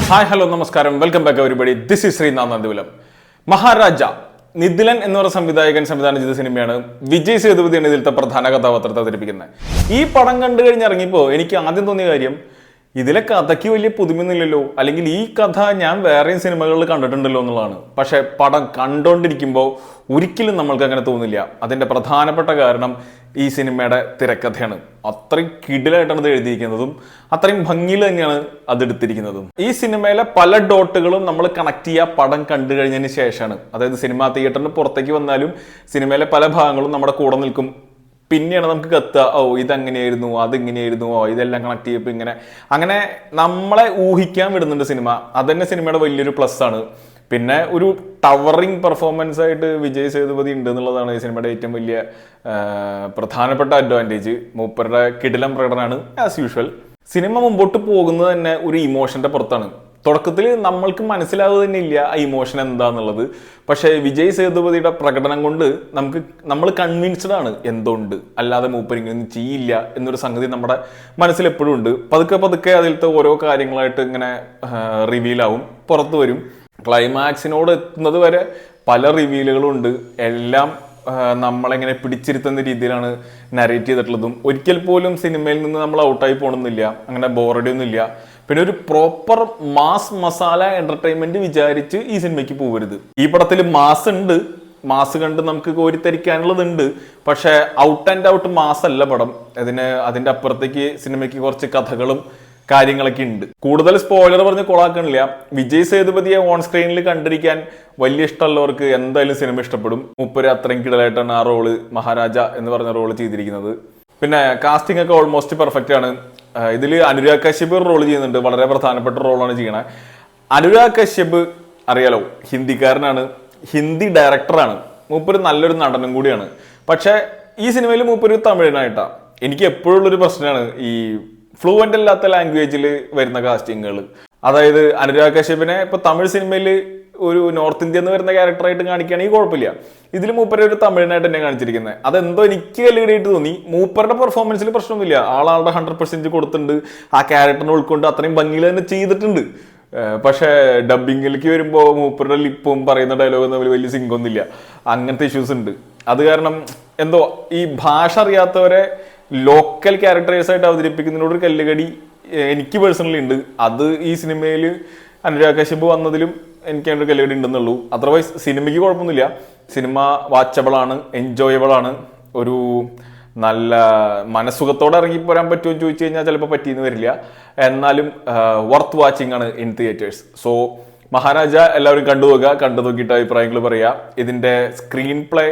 Hi hello നമസ്കാരം welcome back everybody this is Sreenath Nandivalam. Maharaja Nithilan എന്ന് പറയുന്ന സംവിധാനം ചെയ്ത സിനിമയാണ്. വിജയ് സേതുപതിയാണ് ഇതിലത്തെ പ്രധാന കഥാപാത്രത്തെ അവതരിപ്പിക്കുന്നത്. ഈ പടം കണ്ടു കഴിഞ്ഞിറങ്ങിയപ്പോൾ എനിക്ക് ആദ്യം തോന്നിയ കാര്യം, ഇതിലെ കഥയ്ക്ക് വലിയ പുതുമയൊന്നുമില്ലല്ലോ, അല്ലെങ്കിൽ ഈ കഥ ഞാൻ വേറെയും സിനിമകളിൽ കണ്ടിട്ടുണ്ടല്ലോ എന്നുള്ളതാണ്. പക്ഷെ പടം കണ്ടുകൊണ്ടിരിക്കുമ്പോൾ ഒരിക്കലും നമ്മൾക്ക് അങ്ങനെ തോന്നില്ല. അതിൻ്റെ പ്രധാനപ്പെട്ട കാരണം ഈ സിനിമയുടെ തിരക്കഥയാണ്. അത്രയും കിടിലായിട്ടാണ് ഇത് എഴുതിയിരിക്കുന്നതും അത്രയും ഭംഗിയിൽ തന്നെയാണ് അത് എടുത്തിരിക്കുന്നതും. ഈ സിനിമയിലെ പല ഡോട്ടുകളും നമ്മൾ കണക്ട് ചെയ്യുക പടം കണ്ടു കഴിഞ്ഞതിന് ശേഷമാണ്. അതായത് സിനിമാ തിയേറ്ററിന് പുറത്തേക്ക് വന്നാലും സിനിമയിലെ പല ഭാഗങ്ങളും നമ്മുടെ കൂടെ നിൽക്കും. പിന്നെയാണ് നമുക്ക് കത്തുക, ഓ ഇതങ്ങനെയായിരുന്നു, അതിങ്ങനെയായിരുന്നു, ഓ ഇതെല്ലാം കണക്ട് ചെയ്യപ്പോൾ ഇങ്ങനെ അങ്ങനെ നമ്മളെ ഊഹിക്കാൻ വിടുന്നുണ്ട് സിനിമ. അതന്നെ സിനിമയുടെ വലിയൊരു പ്ലസ് ആണ്. പിന്നെ ഒരു ടവറിങ് പെർഫോമൻസ് ആയിട്ട് വിജയ് സേതുപതി ഉണ്ട് എന്നുള്ളതാണ് ഈ സിനിമയുടെ ഏറ്റവും വലിയ പ്രധാനപ്പെട്ട അഡ്വാൻറ്റേജ്. മൂപ്പരുടെ കിടിലം പ്രകടനമാണ് ആസ് യൂഷ്വൽ. സിനിമ മുമ്പോട്ട് പോകുന്നത് തന്നെ ഒരു ഇമോഷന്റെ പുറത്താണ്. തുടക്കത്തിൽ നമ്മൾക്ക് മനസ്സിലാവുക തന്നെ ഇല്ല ആ ഇമോഷൻ എന്താന്നുള്ളത്. പക്ഷേ വിജയ് സേതുപതിയുടെ പ്രകടനം കൊണ്ട് നമ്മൾ കൺവിൻസ്ഡ് ആണ് എന്തുകൊണ്ട്, അല്ലാതെ മൂപ്പരിങ്ങനൊന്നും ചെയ്യില്ല എന്നൊരു സംഗതി നമ്മുടെ മനസ്സിൽ എപ്പോഴും ഉണ്ട്. പതുക്കെ അതിലത്തെ ഓരോ കാര്യങ്ങളായിട്ട് ഇങ്ങനെ റിവീലാവും, പുറത്തു വരും. ക്ലൈമാക്സിനോട് എത്തുന്നത് വരെ പല റിവീലുകളും ഉണ്ട്. എല്ലാം നമ്മളെങ്ങനെ പിടിച്ചിരുത്തുന്ന രീതിയിലാണ് നരേറ്റ് ചെയ്തിട്ടുള്ളതും. ഒരിക്കൽ പോലും സിനിമയിൽ നിന്ന് നമ്മൾ ഔട്ടായി പോകണമെന്നില്ല, അങ്ങനെ ബോറടി ഒന്നുമില്ല. പിന്നെ ഒരു പ്രോപ്പർ മാസ് മസാല എന്റർടൈൻമെന്റ് വിചാരിച്ച് ഈ സിനിമയ്ക്ക് പോകരുത്. ഈ പടത്തിൽ മാസ് ഉണ്ട്, മാസ് കണ്ട് നമുക്ക് കോരിത്തരിക്കാനുള്ളതുണ്ട്. പക്ഷെ ഔട്ട് ആൻഡ് ഔട്ട് മാസ് അല്ല പടം. അതിന്റെ അപ്പുറത്തേക്ക് സിനിമയ്ക്ക് കുറച്ച് കഥകളും കാര്യങ്ങളൊക്കെ ഉണ്ട്. കൂടുതൽ സ്പോയിലർ പറഞ്ഞ് കൊളാക്കണില്ല. വിജയ് സേതുപതിയെ ഓൺ സ്ക്രീനിൽ കണ്ടിരിക്കാൻ വലിയ ഇഷ്ടമുള്ളവർക്ക് എന്തായാലും സിനിമ ഇഷ്ടപ്പെടും. മൂപ്പര് അത്രയും കിടലായിട്ടാണ് ആ റോള്, മഹാരാജ എന്ന് പറഞ്ഞ റോള് ചെയ്തിരിക്കുന്നത്. പിന്നെ കാസ്റ്റിംഗ് ഒക്കെ ഓൾമോസ്റ്റ് പെർഫെക്റ്റ് ആണ്. ഇതിൽ അനുരാഗ് കശ്യപ് ഒരു റോൾ ചെയ്യുന്നുണ്ട്, വളരെ പ്രധാനപ്പെട്ട റോളാണ് ചെയ്യണത്. അനുരാഗ് കശ്യപ് അറിയാലോ, ഹിന്ദിക്കാരനാണ്, ഹിന്ദി ഡയറക്ടറാണ്. മൂപ്പര് നല്ലൊരു നടനും കൂടിയാണ്. പക്ഷെ ഈ സിനിമയിൽ മൂപ്പര് തമിഴനായിട്ടാണ്. എനിക്ക് എപ്പോഴുള്ളൊരു പ്രശ്നമാണ് ഈ ഫ്ലുവൻ്റ് അല്ലാത്ത ലാംഗ്വേജിൽ വരുന്ന കാസ്റ്റിങ്ങുകൾ. അതായത് അനുരാഗ് കശ്യപിനെ ഇപ്പൊ തമിഴ് സിനിമയിൽ ഒരു നോർത്ത് ഇന്ത്യ എന്ന് വരുന്ന ക്യാരക്ടറായിട്ട് കാണിക്കുകയാണെങ്കിൽ കുഴപ്പമില്ല. ഇതിൽ മൂപ്പരെ ഒരു തമിഴനായിട്ട് തന്നെ കാണിച്ചിരിക്കുന്നത്. അതെന്തോ എനിക്ക് കല്ലുകടിയായിട്ട് തോന്നി. മൂപ്പരുടെ പെർഫോമൻസിൽ പ്രശ്നമൊന്നുമില്ല, ആളുടെ 100% കൊടുത്തിട്ടുണ്ട്. ആ ക്യാരക്ടറിനെ ഉൾക്കൊണ്ട് അത്രയും ഭംഗിയിൽ തന്നെ ചെയ്തിട്ടുണ്ട്. പക്ഷേ ഡബിങ്ങിലേക്ക് വരുമ്പോൾ മൂപ്പരുടെ ലിപ്പും പറയുന്ന ഡയലോഗും തമ്മിൽ വലിയ സിങ്കൊന്നുമില്ല. അങ്ങനത്തെ ഇഷ്യൂസ് ഉണ്ട്. അത് കാരണം എന്തോ ഈ ഭാഷ അറിയാത്തവരെ ലോക്കൽ ക്യാരക്ടേഴ്സ് ആയിട്ട് അവതരിപ്പിക്കുന്നതിനോടൊരു കല്ലുകടി എനിക്ക് പേഴ്സണലി ഉണ്ട്. അത് ഈ സിനിമയിൽ അനുരാഗ് കശ്യപ് വന്നതിലും എനിക്ക് അതിൻ്റെ കല്ലുകടി ഉണ്ടെന്നുള്ളൂ. അതർവൈസ് സിനിമയ്ക്ക് കുഴപ്പമൊന്നുമില്ല. സിനിമ വാച്ചബിൾ ആണ്, എൻജോയബിൾ ആണ്. ഒരു നല്ല മനസ്സുഖത്തോടെ ഇറങ്ങിപ്പോരാൻ പറ്റുമോ എന്ന് ചോദിച്ചു കഴിഞ്ഞാൽ ചിലപ്പോൾ പറ്റിയെന്ന് വരില്ല. എന്നാലും വർത്ത് വാച്ചിങ് ആണ് ഇൻ തിയേറ്റേഴ്സ്. സോ മഹാരാജ എല്ലാവരും കണ്ടു നോക്കിയിട്ട് അഭിപ്രായങ്ങൾ പറയുക. ഇതിന്റെ സ്ക്രീൻ പ്ലേ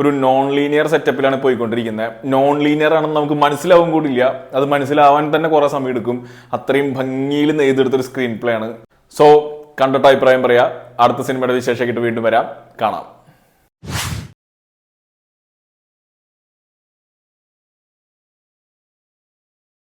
ഒരു നോൺ ലീനിയർ സെറ്റപ്പിലാണ് പോയിക്കൊണ്ടിരിക്കുന്നത്. നോൺ ലീനിയർ ആണെന്ന് നമുക്ക് മനസ്സിലാവും കൂടില്ല. അത് മനസ്സിലാവാൻ തന്നെ കുറെ സമയം എടുക്കും. അത്രയും ഭംഗിയിൽ നെയ്തെടുത്തൊരു സ്ക്രീൻ പ്ലേ ആണ്. സോ കണ്ടിട്ട് അഭിപ്രായം പറയാം. അടുത്ത സിനിമയുടെ വിശേഷമായിട്ട് വീണ്ടും വരാം. കാണാം.